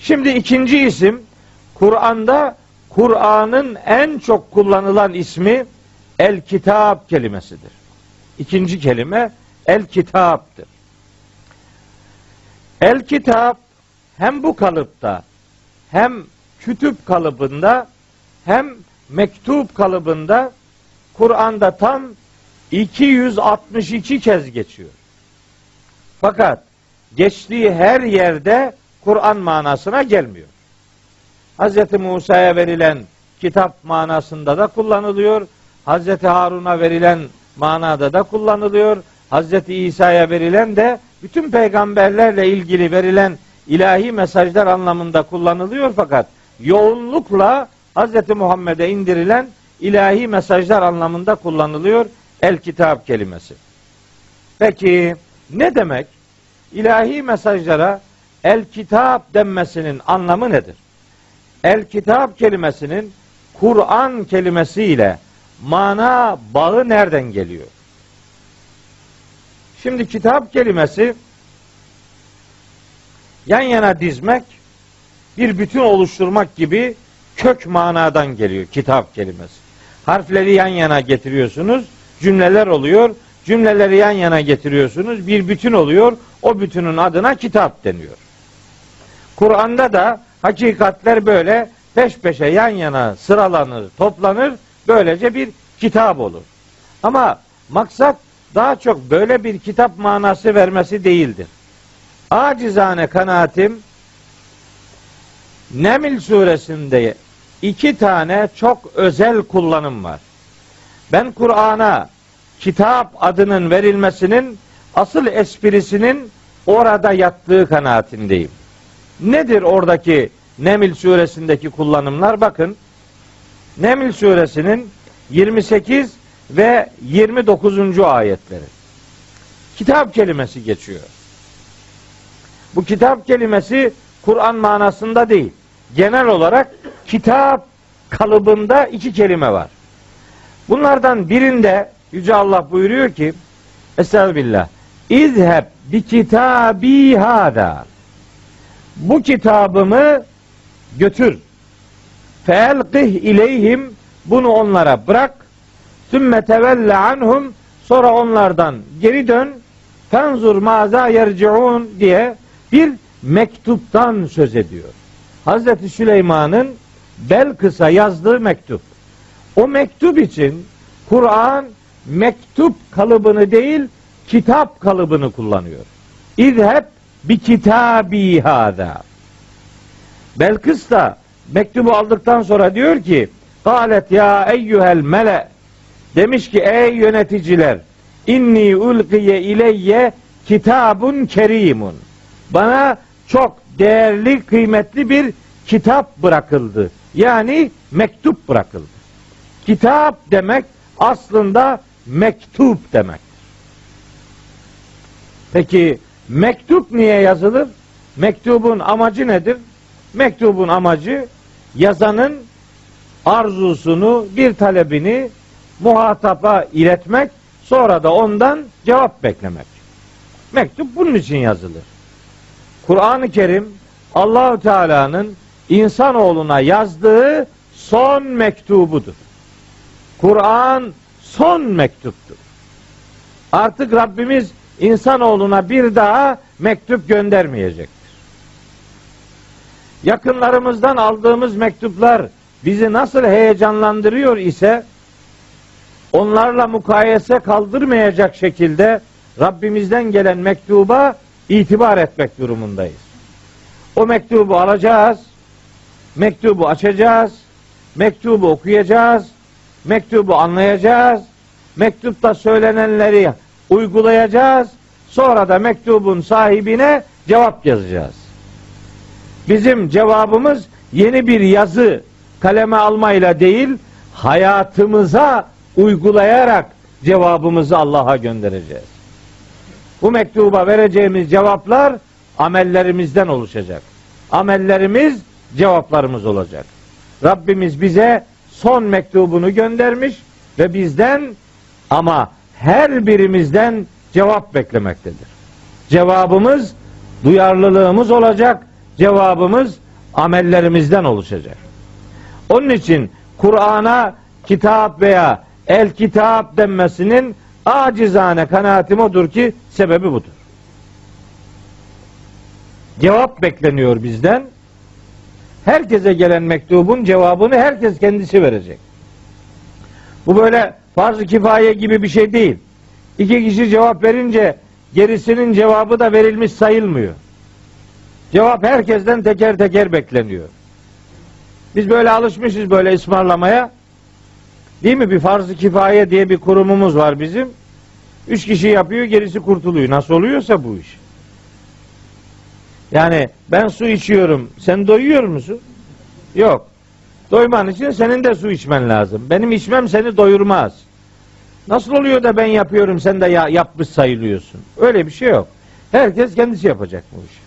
Şimdi ikinci isim, Kur'an'da Kur'an'ın en çok kullanılan ismi El-Kitap kelimesidir. İkinci kelime El-Kitap'tır. El-Kitap hem bu kalıpta, hem kütüp kalıbında, hem mektup kalıbında Kur'an'da tam 262 kez geçiyor. Fakat geçtiği her yerde Kur'an manasına gelmiyor. Hz. Musa'ya verilen kitap manasında da kullanılıyor. Hz. Harun'a verilen manada da kullanılıyor. Hz. İsa'ya verilen de bütün peygamberlerle ilgili verilen ilahi mesajlar anlamında kullanılıyor. Fakat yoğunlukla Hz. Muhammed'e indirilen ilahi mesajlar anlamında kullanılıyor El-Kitap kelimesi. Peki ne demek? İlahi mesajlara El-Kitap denmesinin anlamı nedir? El-Kitap kelimesinin Kur'an kelimesiyle mana bağı nereden geliyor? Şimdi kitap kelimesi yan yana dizmek, bir bütün oluşturmak gibi kök manadan geliyor kitap kelimesi. Harfleri yan yana getiriyorsunuz, cümleler oluyor. Cümleleri yan yana getiriyorsunuz, bir bütün oluyor. O bütünün adına kitap deniyor. Kur'an'da da hakikatler böyle peş peşe yan yana sıralanır, toplanır. Böylece bir kitap olur. Ama maksat daha çok böyle bir kitap manası vermesi değildir. Acizane kanaatim, Neml suresinde 2 tane çok özel kullanım var. Ben Kur'an'a kitap adının verilmesinin asıl esprisinin orada yattığı kanaatindeyim. Nedir oradaki Neml suresindeki kullanımlar? Bakın, Neml suresinin 28 ve 29. ayetleri. Kitap kelimesi geçiyor. Bu kitap kelimesi Kur'an manasında değil. Genel olarak kitap kalıbında 2 kelime var. Bunlardan birinde Yüce Allah buyuruyor ki, Estağfirullah, İzheb bi kitabi hâdâ. Bu kitabımı götür. Feelqih ileyhim. Bunu onlara bırak. Sümme tevelle anhum. Sonra onlardan geri dön. Fenzur mâzâ yerci'ûn diye bir mektuptan söz ediyor. Hazreti Süleyman'ın Belkıs'a yazdığı mektup. O mektup için Kur'an mektup kalıbını değil, kitap kalıbını kullanıyor. İzheb bi kitabi hâzâ. Belkıs da mektubu aldıktan sonra diyor ki, Kâlet ya eyyuhel mele, demiş ki ey yöneticiler, inni ulkiye ileyye kitabun kerimun. Bana çok değerli, kıymetli bir kitap bırakıldı. Yani mektup bırakıldı. Kitap demek aslında mektup demektir. Peki mektup niye yazılır? Mektubun amacı nedir? Mektubun amacı yazanın arzusunu, bir talebini muhataba iletmek, sonra da ondan cevap beklemek. Mektup bunun için yazılır. Kur'an-ı Kerim Allah-u Teala'nın insanoğluna yazdığı son mektubudur. Kur'an son mektuptur. Artık Rabbimiz insanoğluna bir daha mektup göndermeyecektir. Yakınlarımızdan aldığımız mektuplar bizi nasıl heyecanlandırıyor ise onlarla mukayese kaldırmayacak şekilde Rabbimizden gelen mektuba itibar etmek durumundayız. O mektubu alacağız, mektubu açacağız, mektubu okuyacağız, mektubu anlayacağız, mektupta söylenenleri uygulayacağız, sonra da mektubun sahibine cevap yazacağız. Bizim cevabımız yeni bir yazı kaleme almayla değil, hayatımıza uygulayarak cevabımızı Allah'a göndereceğiz. Bu mektuba vereceğimiz cevaplar amellerimizden oluşacak. Amellerimiz cevaplarımız olacak. Rabbimiz bize son mektubunu göndermiş ve bizden, ama her birimizden cevap beklemektedir. Cevabımız duyarlılığımız olacak. Cevabımız amellerimizden oluşacak. Onun için Kur'an'a kitap veya el kitap denmesinin acizane kanaatim odur ki sebebi budur. Cevap bekleniyor bizden. Herkese gelen mektubun cevabını herkes kendisi verecek. Bu böyle farz-ı kifaye gibi bir şey değil. 2 kişi cevap verince gerisinin cevabı da verilmiş sayılmıyor. Cevap herkesten teker teker bekleniyor. Biz böyle alışmışız böyle ısmarlamaya. Değil mi? Bir farz-ı kifaye diye bir kurumumuz var bizim. 3 kişi yapıyor, gerisi kurtuluyor. Nasıl oluyorsa bu iş. Yani ben su içiyorum. Sen doyuyor musun? Yok. Doyman için senin de su içmen lazım. Benim içmem seni doyurmaz. Nasıl oluyor da ben yapıyorum sen de yapmış sayılıyorsun. Öyle bir şey yok. Herkes kendisi yapacak bu işi.